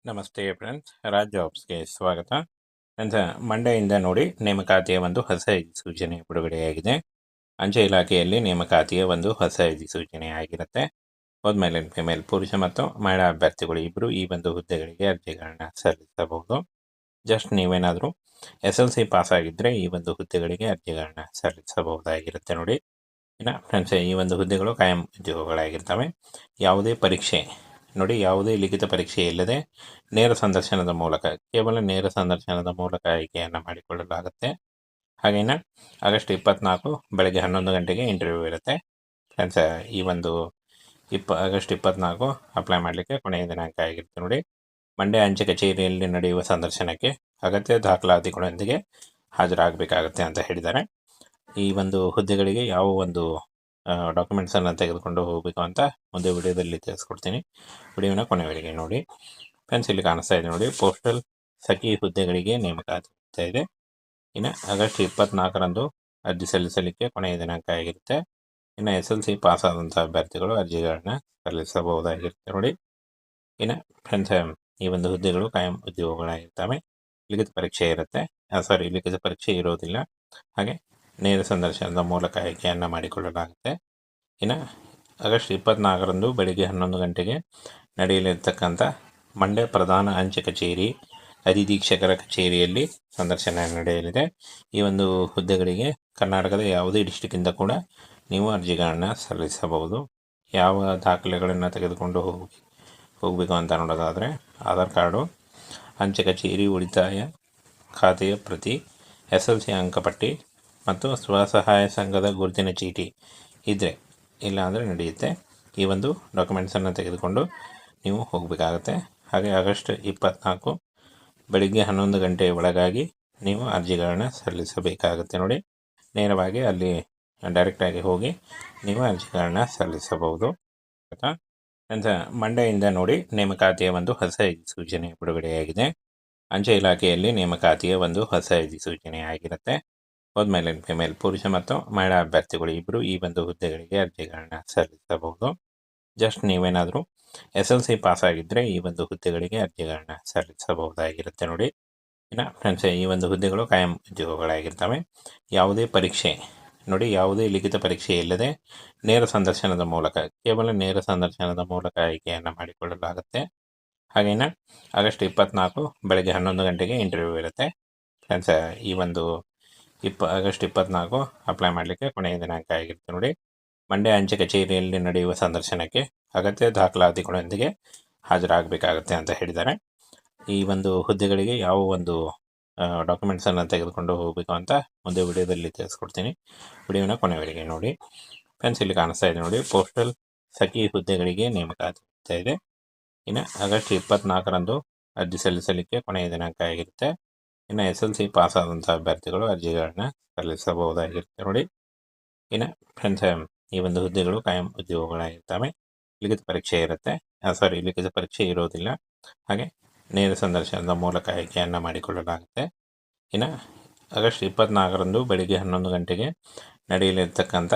ನಮಸ್ತೆ ಫ್ರೆಂಡ್ಸ್, ರಾಜ್ ಜಾಬ್ಸ್ಗೆ ಸ್ವಾಗತ. ಫ್ರೆಂಡ್ಸ್, ಮಂಡೆಯಿಂದ ನೋಡಿ ನೇಮಕಾತಿಯ ಒಂದು ಹೊಸ ಅಧಿಸೂಚನೆ ಬಿಡುಗಡೆಯಾಗಿದೆ. ಅಂಚೆ ಇಲಾಖೆಯಲ್ಲಿ ನೇಮಕಾತಿಯ ಒಂದು ಹೊಸ ಅಧಿಸೂಚನೆ ಆಗಿರುತ್ತೆ. ಹೋದ್ಮೇಲೆ ಫಿಮೇಲ್ ಪುರುಷ ಮತ್ತು ಮಹಿಳಾ ಅಭ್ಯರ್ಥಿಗಳು ಇಬ್ಬರು ಈ ಒಂದು ಹುದ್ದೆಗಳಿಗೆ ಅರ್ಜಿಗಳನ್ನ ಸಲ್ಲಿಸಬಹುದು. ಜಸ್ಟ್ ನೀವೇನಾದರೂ SLC ಪಾಸ್ ಆಗಿದ್ದರೆ ಈ ಒಂದು ಹುದ್ದೆಗಳಿಗೆ ಅರ್ಜಿಗಳನ್ನ ಸಲ್ಲಿಸಬಹುದಾಗಿರುತ್ತೆ ನೋಡಿ. ಇನ್ನು ಫ್ರೆಂಡ್ಸ್, ಈ ಒಂದು ಹುದ್ದೆಗಳು ಕಾಯಂ ಉದ್ಯೋಗಗಳಾಗಿರ್ತವೆ. ಯಾವುದೇ ಪರೀಕ್ಷೆ ನೋಡಿ, ಯಾವುದೇ ಲಿಖಿತ ಪರೀಕ್ಷೆ ಇಲ್ಲದೆ ನೇರ ಸಂದರ್ಶನದ ಮೂಲಕ, ಕೇವಲ ನೇರ ಸಂದರ್ಶನದ ಮೂಲಕ ಆಯ್ಕೆಯನ್ನು ಮಾಡಿಕೊಳ್ಳಲಾಗುತ್ತೆ. ಹಾಗೇನ ಆಗಸ್ಟ್ 24 ಬೆಳಗ್ಗೆ 11 ಗಂಟೆಗೆ ಇಂಟರ್ವ್ಯೂ ಇರುತ್ತೆ. ಫ್ರೆಂಡ್ಸ್, ಈ ಒಂದು ಆಗಸ್ಟ್ 24 ಅಪ್ಲೈ ಮಾಡಲಿಕ್ಕೆ ಕೊನೆಯ ದಿನಾಂಕ ಆಗಿರುತ್ತೆ ನೋಡಿ. ಮಂಡ್ಯ ಅಂಚೆ ಕಚೇರಿಯಲ್ಲಿ ನಡೆಯುವ ಸಂದರ್ಶನಕ್ಕೆ ಅಗತ್ಯ ದಾಖಲಾತಿಗಳೊಂದಿಗೆ ಹಾಜರಾಗಬೇಕಾಗುತ್ತೆ ಅಂತ ಹೇಳಿದ್ದಾರೆ. ಈ ಒಂದು ಹುದ್ದೆಗಳಿಗೆ ಯಾವ ಒಂದು ಡಾಕ್ಯುಮೆಂಟ್ಸನ್ನು ತೆಗೆದುಕೊಂಡು ಹೋಗಬೇಕು ಅಂತ ಮುಂದೆ ವಿಡಿಯೋದಲ್ಲಿ ತಿಳಿಸ್ಕೊಡ್ತೀನಿ. ವಿಡಿಯೋನ ಕೊನೆವರೆಗೆ ನೋಡಿ. ಫ್ರೆಂಡ್ಸ್, ಇಲ್ಲಿ ಕಾಣಿಸ್ತಾ ಇದೆ ನೋಡಿ, ಪೋಸ್ಟಲ್ ಸಖಿ ಹುದ್ದೆಗಳಿಗೆ ನೇಮಕಾತಿ ಆಗ್ತಾ ಇದೆ. ಇನ್ನು ಆಗಸ್ಟ್ 24ರಂದು ಅರ್ಜಿ ಸಲ್ಲಿಸಲಿಕ್ಕೆ ಕೊನೆಯ ದಿನಾಂಕ ಆಗಿರುತ್ತೆ. ಇನ್ನು SLC ಪಾಸ್ ಆದಂಥ ಅಭ್ಯರ್ಥಿಗಳು ಅರ್ಜಿಗಳನ್ನ ಸಲ್ಲಿಸಬಹುದಾಗಿರುತ್ತೆ ನೋಡಿ. ಇನ್ನು ಫ್ರೆಂಡ್ಸ್, ಈ ಒಂದು ಹುದ್ದೆಗಳು ಕಾಯಂ ಉದ್ಯೋಗಗಳಾಗಿರ್ತವೆ. ಲಿಖಿತ ಪರೀಕ್ಷೆ ಇರುತ್ತೆ, ಲಿಖಿತ ಪರೀಕ್ಷೆ ಇರೋದಿಲ್ಲ. ಹಾಗೆ ನೇರ ಸಂದರ್ಶನದ ಮೂಲಕ ಆಯ್ಕೆಯನ್ನು ಮಾಡಿಕೊಳ್ಳಲಾಗುತ್ತೆ. ಇನ್ನು ಆಗಸ್ಟ್ 24ರಂದು ಬೆಳಿಗ್ಗೆ 11 ಗಂಟೆಗೆ ನಡೆಯಲಿರ್ತಕ್ಕಂಥ ಮಂಡ್ಯ ಪ್ರಧಾನ ಅಂಚೆ ಕಚೇರಿ ಅಧೀಕ್ಷಕರ ಕಚೇರಿಯಲ್ಲಿ ಸಂದರ್ಶನ ನಡೆಯಲಿದೆ. ಈ ಒಂದು ಹುದ್ದೆಗಳಿಗೆ ಕರ್ನಾಟಕದ ಯಾವುದೇ ಡಿಸ್ಟಿಕ್ಕಿಂದ ಕೂಡ ನೀವು ಅರ್ಜಿಗಳನ್ನು ಸಲ್ಲಿಸಬಹುದು. ಯಾವ ದಾಖಲೆಗಳನ್ನು ತೆಗೆದುಕೊಂಡು ಹೋಗಬೇಕು ಅಂತ ನೋಡೋದಾದರೆ, ಆಧಾರ್ ಕಾರ್ಡು, ಅಂಚೆ ಕಚೇರಿ ಉಳಿತಾಯ ಖಾತೆಯ ಪ್ರತಿ, SLC ಅಂಕಪಟ್ಟಿ ಮತ್ತು ಸ್ವಸಹಾಯ ಸಂಘದ ಗುರುತಿನ ಚೀಟಿ ಇದ್ದರೆ, ಇಲ್ಲ ಅಂದರೆ ನಡೆಯುತ್ತೆ. ಈ ಒಂದು ಡಾಕ್ಯುಮೆಂಟ್ಸನ್ನು ತೆಗೆದುಕೊಂಡು ನೀವು ಹೋಗಬೇಕಾಗತ್ತೆ. ಹಾಗೆ ಆಗಸ್ಟ್ 24 ಬೆಳಿಗ್ಗೆ 11 ಗಂಟೆ ಒಳಗಾಗಿ ನೀವು ಅರ್ಜಿಗಳನ್ನ ಸಲ್ಲಿಸಬೇಕಾಗುತ್ತೆ ನೋಡಿ. ನೇರವಾಗಿ ಅಲ್ಲಿ ಡೈರೆಕ್ಟಾಗಿ ಹೋಗಿ ನೀವು ಅರ್ಜಿಗಳನ್ನ ಸಲ್ಲಿಸಬಹುದು. ಅಂತ ಮಂಡೆಯಿಂದ ನೋಡಿ ನೇಮಕಾತಿಯ ಒಂದು ಹೊಸ ಅಧಿಸೂಚನೆ ಬಿಡುಗಡೆಯಾಗಿದೆ. ಅಂಚೆ ಇಲಾಖೆಯಲ್ಲಿ ನೇಮಕಾತಿಯ ಒಂದು ಹೊಸ ಅಧಿಸೂಚನೆ ಆಗಿರುತ್ತೆ. ಹೋದ್ಮೇಲೆ ಫಿಮೇಲ್ ಪುರುಷ ಮತ್ತು ಮಹಿಳಾ ಅಭ್ಯರ್ಥಿಗಳು ಇಬ್ಬರು ಈ ಒಂದು ಹುದ್ದೆಗಳಿಗೆ ಅರ್ಜಿಗಳನ್ನ ಸಲ್ಲಿಸಬಹುದು. ಜಸ್ಟ್ ನೀವೇನಾದರೂ SLC ಪಾಸ್ ಆಗಿದ್ದರೆ ಈ ಒಂದು ಹುದ್ದೆಗಳಿಗೆ ಅರ್ಜಿಗಳನ್ನ ಸಲ್ಲಿಸಬಹುದಾಗಿರುತ್ತೆ ನೋಡಿ. ಇನ್ನು ಫ್ರೆಂಡ್ಸ್, ಈ ಒಂದು ಹುದ್ದೆಗಳು ಕಾಯಂ ಉದ್ಯೋಗಗಳಾಗಿರ್ತವೆ. ಯಾವುದೇ ಪರೀಕ್ಷೆ ನೋಡಿ, ಯಾವುದೇ ಲಿಖಿತ ಪರೀಕ್ಷೆ ಇಲ್ಲದೆ ನೇರ ಸಂದರ್ಶನದ ಮೂಲಕ, ಕೇವಲ ನೇರ ಸಂದರ್ಶನದ ಮೂಲಕ ಆಯ್ಕೆಯನ್ನು ಮಾಡಿಕೊಳ್ಳಲಾಗುತ್ತೆ. ಹಾಗೇನ ಆಗಸ್ಟ್ 24 ಬೆಳಗ್ಗೆ 11 ಗಂಟೆಗೆ ಇಂಟರ್ವ್ಯೂ ಇರುತ್ತೆ. ಫ್ರೆಂಡ್ಸ್, ಈ ಒಂದು ಆಗಸ್ಟ್ 24 ಅಪ್ಲೈ ಮಾಡಲಿಕ್ಕೆ ಕೊನೆಯ ದಿನಾಂಕ ಆಗಿರುತ್ತೆ ನೋಡಿ. ಮಂಡ್ಯ ಅಂಚೆ ಕಚೇರಿಯಲ್ಲಿ ನಡೆಯುವ ಸಂದರ್ಶನಕ್ಕೆ ಅಗತ್ಯ ದಾಖಲಾತಿಗಳೊಂದಿಗೆ ಹಾಜರಾಗಬೇಕಾಗುತ್ತೆ ಅಂತ ಹೇಳಿದ್ದಾರೆ. ಈ ಒಂದು ಹುದ್ದೆಗಳಿಗೆ ಯಾವ ಒಂದು ಡಾಕ್ಯುಮೆಂಟ್ಸನ್ನು ತೆಗೆದುಕೊಂಡು ಹೋಗಬೇಕು ಅಂತ ಮುಂದೆ ವಿಡಿಯೋದಲ್ಲಿ ತಿಳಿಸ್ಕೊಡ್ತೀನಿ. ವಿಡಿಯೋನ ಕೊನೆವರೆಗೆ ನೋಡಿ. ಫ್ರೆಂಡ್ಸ್, ಇಲ್ಲಿ ಕಾಣಿಸ್ತಾ ಇದೆ ನೋಡಿ, ಪೋಸ್ಟಲ್ ಸಖಿ ಹುದ್ದೆಗಳಿಗೆ ನೇಮಕಾತಿ ಆಗ್ತಾ ಇದೆ. ಇನ್ನು ಆಗಸ್ಟ್ 24ರಂದು ಅರ್ಜಿ ಸಲ್ಲಿಸಲಿಕ್ಕೆ ಕೊನೆಯ ದಿನಾಂಕ ಆಗಿರುತ್ತೆ. ಇನ್ನು SLC ಪಾಸ್ ಆದಂಥ ಅಭ್ಯರ್ಥಿಗಳು ಅರ್ಜಿಗಳನ್ನ ಸಲ್ಲಿಸಬಹುದಾಗಿರುತ್ತೆ ನೋಡಿ. ಇನ್ನು ಫ್ರೆಂಡ್ಸ್, ಈ ಒಂದು ಹುದ್ದೆಗಳು ಕಾಯಂ ಉದ್ಯೋಗಗಳಾಗಿರ್ತವೆ. ಲಿಖಿತ ಪರೀಕ್ಷೆ ಇರುತ್ತೆ, ಲಿಖಿತ ಪರೀಕ್ಷೆ ಇರೋದಿಲ್ಲ. ಹಾಗೆ ನೇರ ಸಂದರ್ಶನದ ಮೂಲಕ ಆಯ್ಕೆಯನ್ನು ಮಾಡಿಕೊಳ್ಳಲಾಗುತ್ತೆ. ಇನ್ನು ಆಗಸ್ಟ್ 24ರಂದು ಬೆಳಿಗ್ಗೆ 11 ಗಂಟೆಗೆ ನಡೆಯಲಿರ್ತಕ್ಕಂಥ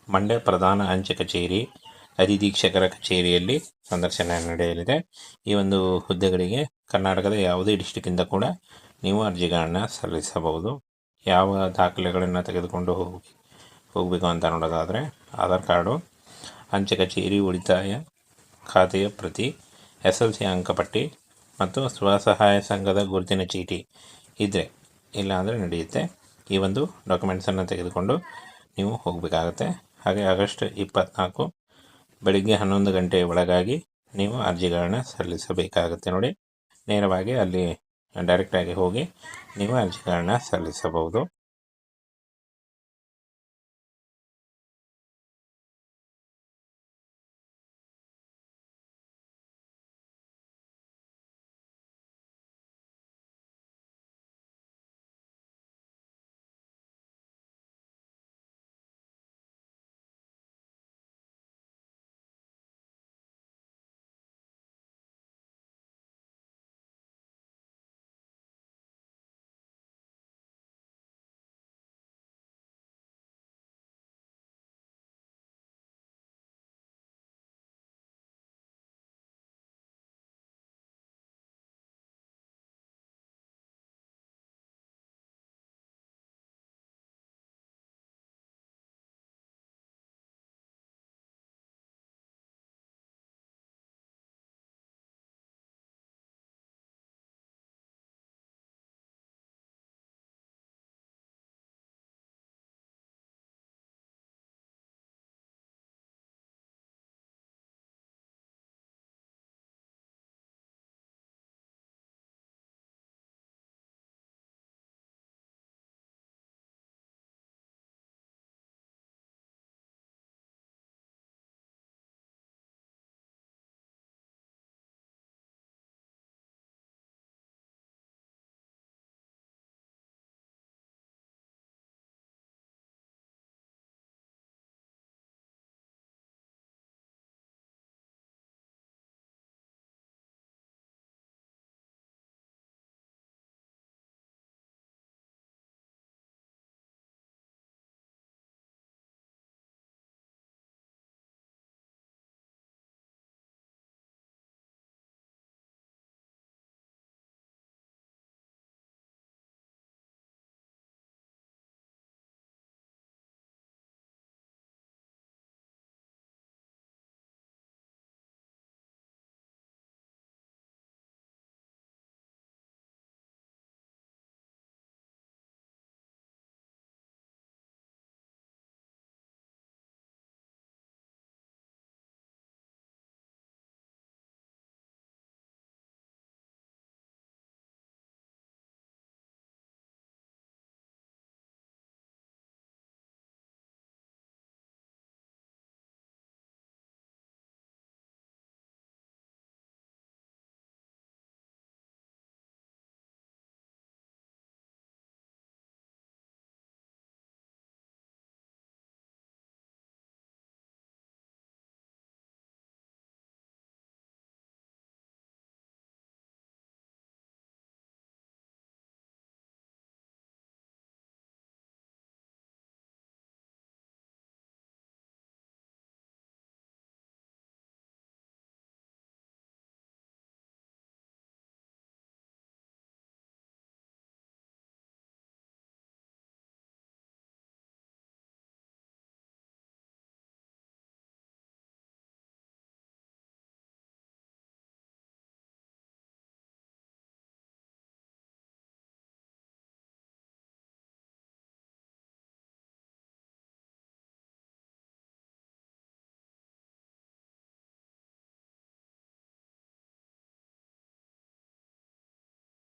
ಮಂಡ್ಯ ಪ್ರಧಾನ ಅಂಚೆ ಕಚೇರಿ ಅಧೀಕ್ಷಕರ ಕಚೇರಿಯಲ್ಲಿ ಸಂದರ್ಶನ ನಡೆಯಲಿದೆ. ಈ ಒಂದು ಹುದ್ದೆಗಳಿಗೆ ಕರ್ನಾಟಕದ ಯಾವುದೇ ಡಿಸ್ಟಿಕ್ಕಿಂದ ಕೂಡ ನೀವು ಅರ್ಜಿಗಳನ್ನ ಸಲ್ಲಿಸಬಹುದು. ಯಾವ ದಾಖಲೆಗಳನ್ನು ತೆಗೆದುಕೊಂಡು ಹೋಗಬೇಕು ಅಂತ ನೋಡೋದಾದರೆ, ಆಧಾರ್ ಕಾರ್ಡು, ಅಂಚೆ ಕಚೇರಿ ಉಳಿತಾಯ ಖಾತೆಯ ಪ್ರತಿ, SLC ಅಂಕಪಟ್ಟಿ ಮತ್ತು ಸ್ವಸಹಾಯ ಸಂಘದ ಗುರುತಿನ ಚೀಟಿ ಇದ್ದರೆ, ಇಲ್ಲ ಅಂದರೆ ನಡೆಯುತ್ತೆ. ಈ ಒಂದು ಡಾಕ್ಯುಮೆಂಟ್ಸನ್ನು ತೆಗೆದುಕೊಂಡು ನೀವು ಹೋಗಬೇಕಾಗತ್ತೆ. ಹಾಗೆ ಆಗಸ್ಟ್ 24 ಬೆಳಿಗ್ಗೆ 11 ಗಂಟೆ ಒಳಗಾಗಿ ನೀವು ಅರ್ಜಿಗಳನ್ನ ಸಲ್ಲಿಸಬೇಕಾಗುತ್ತೆ ನೋಡಿ. ನೇರವಾಗಿ ಅಲ್ಲಿ ಡೈರೆಕ್ಟಾಗಿ ಹೋಗಿ ನೀವು ಅರ್ಜಿಗಳನ್ನ ಸಲ್ಲಿಸಬಹುದು.